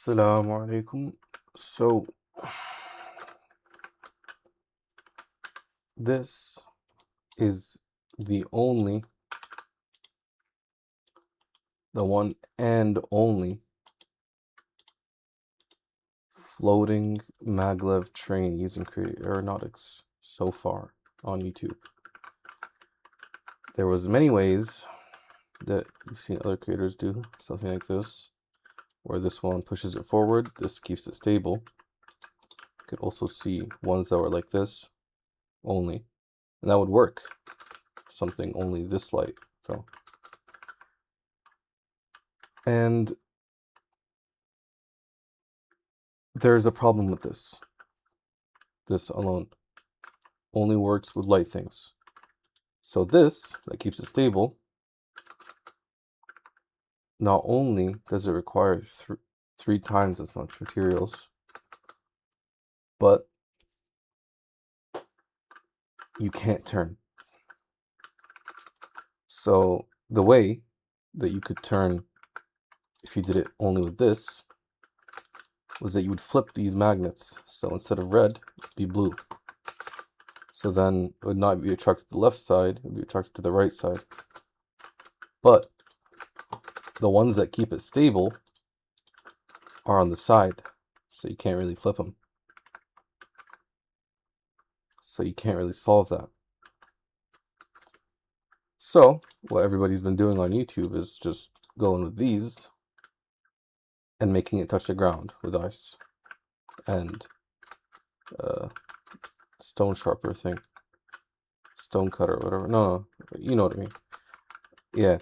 Assalamu alaikum. So, this is the one and only floating Mag-Lev train using aeronautics so far on YouTube. There was many ways that you've seen other creators do something like this, where this one pushes it forward, this keeps it stable. You could also see ones that were like this only, and that would work. Something only this light, so. And there's a problem with this. This alone only works with light things. So this, that keeps it stable, not only does it require three times as much materials, but you can't turn. So the way that you could turn, if you did it only with this, was that you would flip these magnets. So instead of red, it'd be blue. So then it would not be attracted to the left side, it would be attracted to the right side. But the ones that keep it stable are on the side, so you can't really flip them. So you can't really solve that. So what everybody's been doing on YouTube is just going with these and making it touch the ground with ice and stone sharper thing, stone cutter or whatever. No, you know what I mean. Yeah.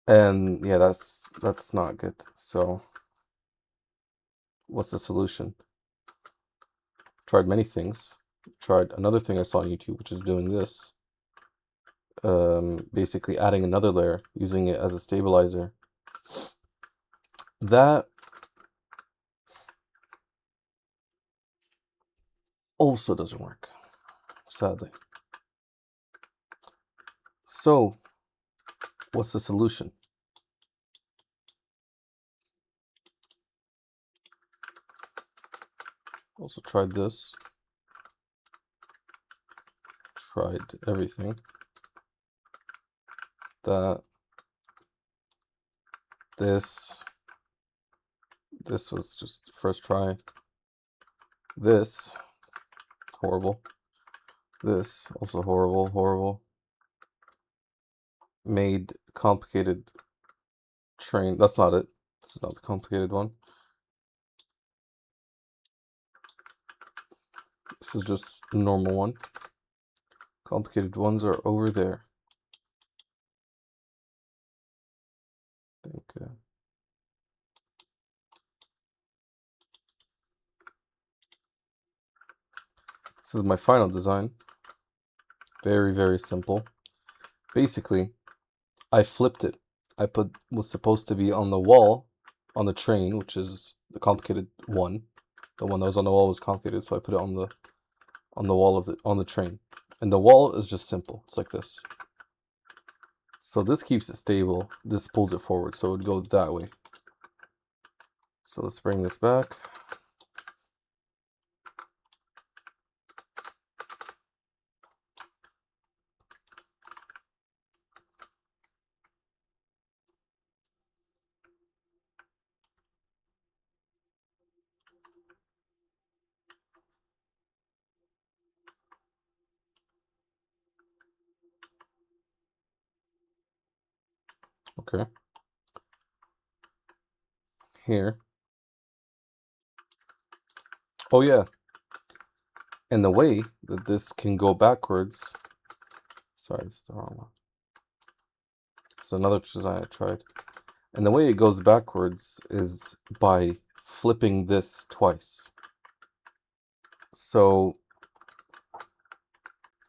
And yeah, that's not good. So what's the solution? Tried many things. Tried another thing I saw on YouTube, which is doing this. Basically adding another layer, using it as a stabilizer. That also doesn't work, sadly. So what's the solution? Also tried this. Tried everything. That. This was just first try. This, horrible. This, also horrible, horrible. Made complicated train. That's not it. This is not the complicated one. This is just a normal one. Complicated ones are over there. I think. This is my final design. Very, very simple. Basically, I flipped it. I put what's supposed to be on the wall, on the train, which is the complicated one. The one that was on the wall was complicated, so I put it on the wall of on the train. And the wall is just simple. It's like this. So this keeps it stable. This pulls it forward, so it would go that way. So let's bring this back. Okay. Here. Oh yeah. And the way that this can go backwards. Sorry, it's the wrong one. It's another design I tried. And the way it goes backwards is by flipping this twice. So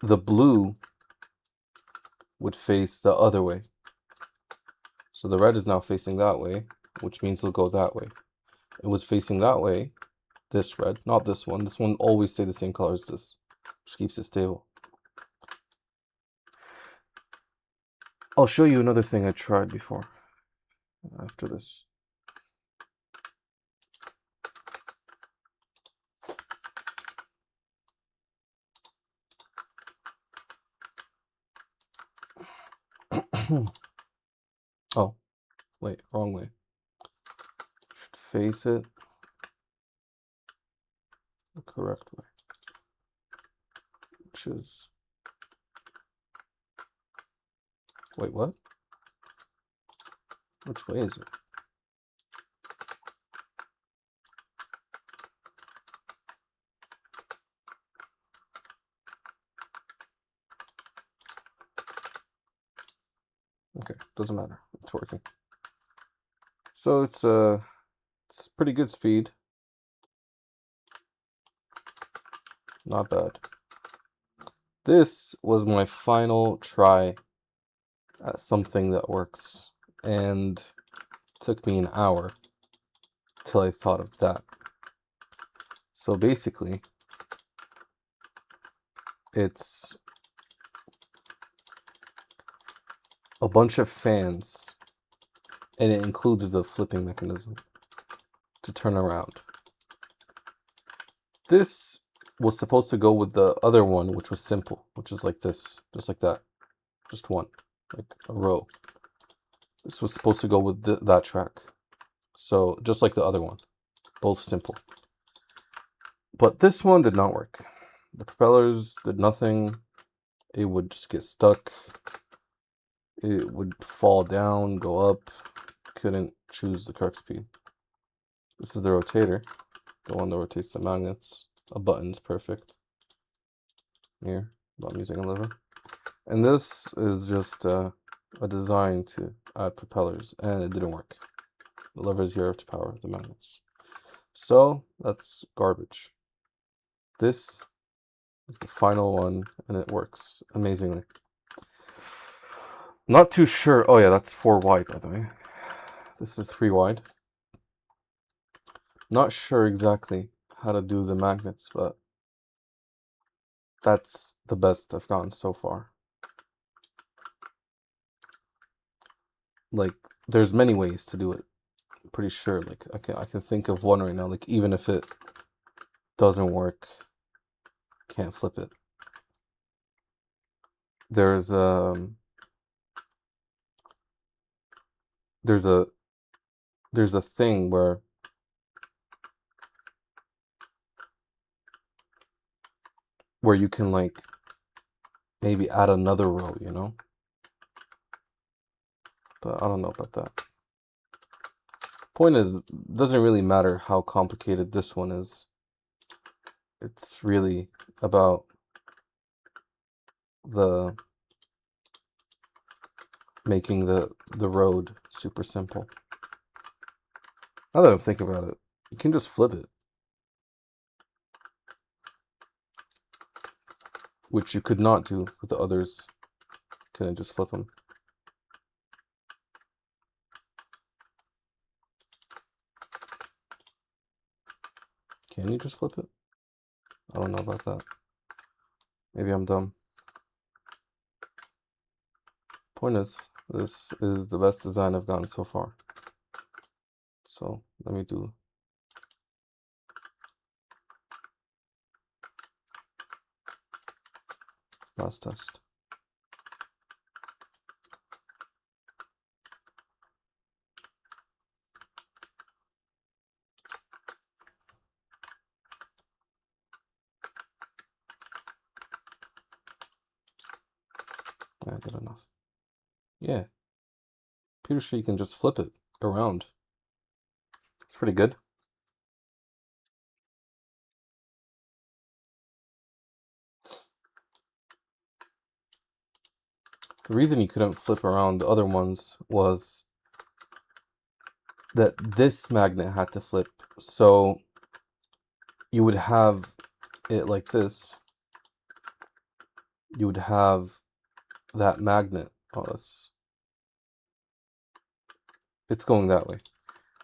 the blue would face the other way. So the red is now facing that way, which means it'll go that way. It was facing that way, this red, not this one. This one always stay the same color as this, which keeps it stable. I'll show you another thing I tried before, after this. Oh, wait, wrong way. Should face it the correct way, which is... Wait, what? Which way is it? Okay, doesn't matter. It's working. So it's pretty good speed. Not bad. This was my final try at something that works, and took me an hour till I thought of that. So basically, it's a bunch of fans, and it includes the flipping mechanism to turn around. This was supposed to go with the other one, which was simple, which is like this, just like that, just one, like a row. This was supposed to go with that track, so just like the other one, both simple. But this one did not work. The propellers did nothing. It would just get stuck. It would fall down, go up. Couldn't choose the correct speed. This is the rotator, the one that rotates the magnets. A button's perfect. Here, I'm using a lever. And this is just a design to add propellers, and it didn't work. The levers here to power the magnets. So that's garbage. This is the final one, and it works amazingly. Not too sure. Oh yeah, that's 4 wide, by the way. This is 3 wide. Not sure exactly how to do the magnets, but that's the best I've gotten so far. Like, there's many ways to do it. I'm pretty sure. Like, I can think of one right now. Like, even if it doesn't work, can't flip it. There's a thing where you can, like, maybe add another row, you know? But I don't know about that. Point is, it doesn't really matter how complicated this one is. It's really about making the road super simple. Now that I'm thinking about it, you can just flip it, which you could not do with the others. Couldn't just flip them. Can you just flip it? I don't know about that. Maybe I'm dumb. Point is, this is the best design I've gotten so far. So let me do last test. Yeah, good enough. Yeah. Pretty sure you can just flip it around. It's pretty good. The reason you couldn't flip around the other ones was that this magnet had to flip. So you would have it like this. You would have that magnet. Oh, it's going that way.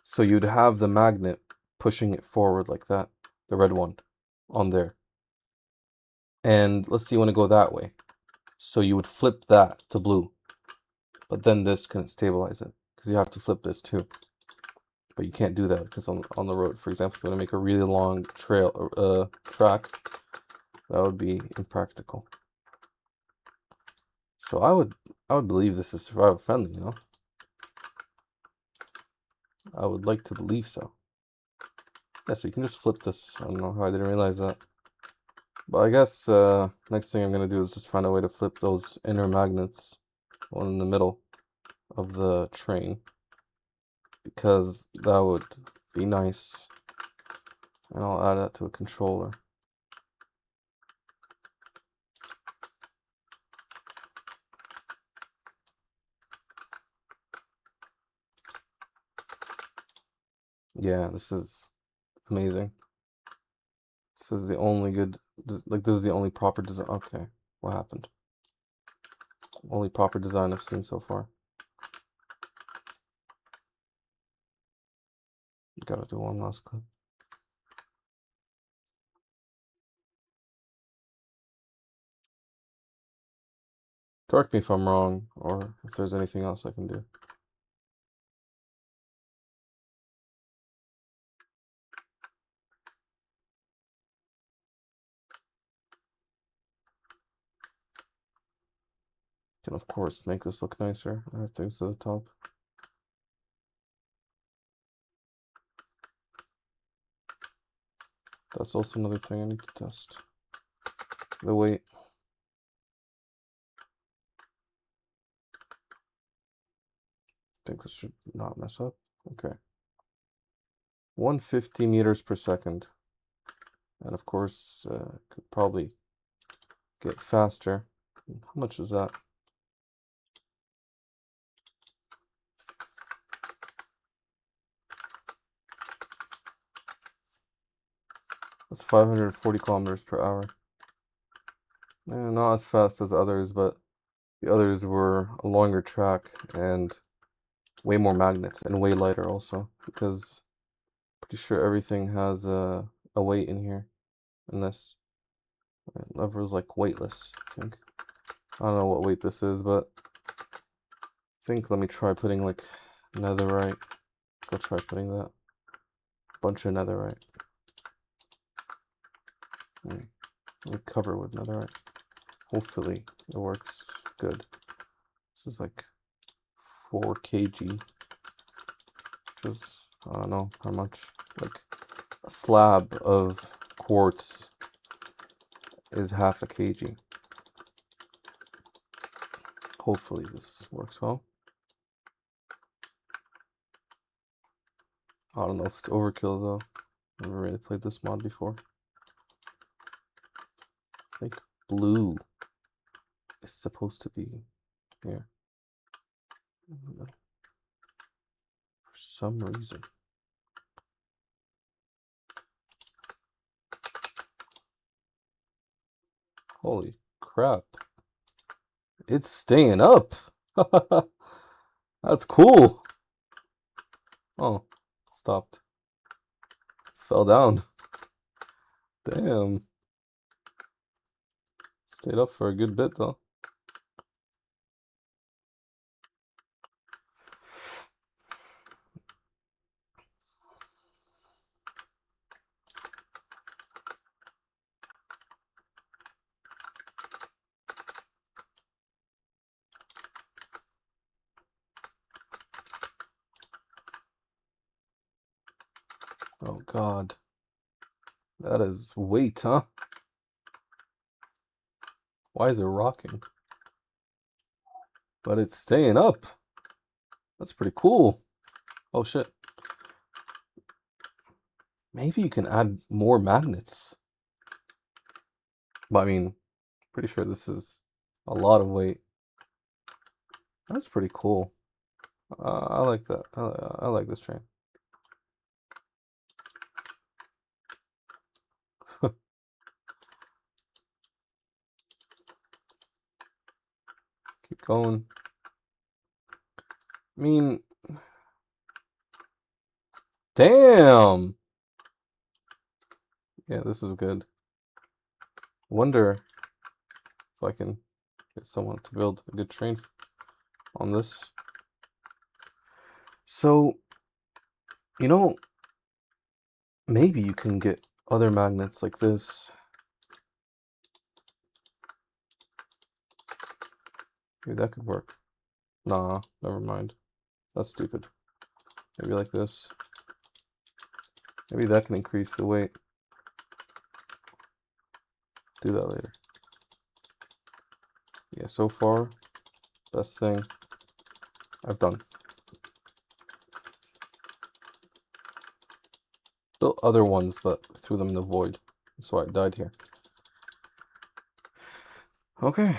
So you'd have the magnet pushing it forward like that, the red one on there. And let's say you want to go that way. So you would flip that to blue. But then this couldn't stabilize it because you have to flip this too. But you can't do that because on the road, for example, if you want to make a really long track, that would be impractical. So I would believe this is survival friendly, you know? I would like to believe so. Yeah, so you can just flip this. I don't know how I didn't realize that. But I guess next thing I'm gonna do is just find a way to flip those inner magnets, one in the middle of the train, because that would be nice. And I'll add that to a controller. Yeah, this is amazing. This is the only good, like this is the only proper design. Okay, what happened? Only proper design I've seen so far. Gotta do one last clip. Correct me if I'm wrong, or if there's anything else I can do. Can of course make this look nicer. Add things to the top. That's also another thing I need to test. The weight. I think this should not mess up. Okay. 150 meters per second. And of course, could probably get faster. How much is that? That's 540 kilometers per hour. Not as fast as others, but the others were a longer track and way more magnets and way lighter also, because pretty sure everything has a weight in here in this. Lever is like weightless, I think. I don't know what weight this is, but I think let me try putting like netherite. Go try putting that. Bunch of netherite. Let me cover with netherite. Hopefully it works good. This is like 4 kg, which is, I don't know how much, like a slab of quartz is half a kg. Hopefully this works well. I don't know if it's overkill though. Never really played this mod before. I think blue is supposed to be here. For some reason. Holy crap. It's staying up. That's cool. Oh, stopped. Fell down. Damn. Stayed up for a good bit though. Oh god. That is weight, huh? Why is it rocking? But it's staying up. That's pretty cool. Oh shit. Maybe you can add more magnets. But I mean, pretty sure this is a lot of weight. That's pretty cool. I like that. I like this train. Keep going. I mean, damn. Yeah, this is good. Wonder if I can get someone to build a good train on this. So, you know, maybe you can get other magnets like this. Maybe that could work. Nah, never mind. That's stupid. Maybe like this. Maybe that can increase the weight. Do that later. Yeah, so far, best thing I've done. Built other ones, but threw them in the void. That's why I died here. Okay.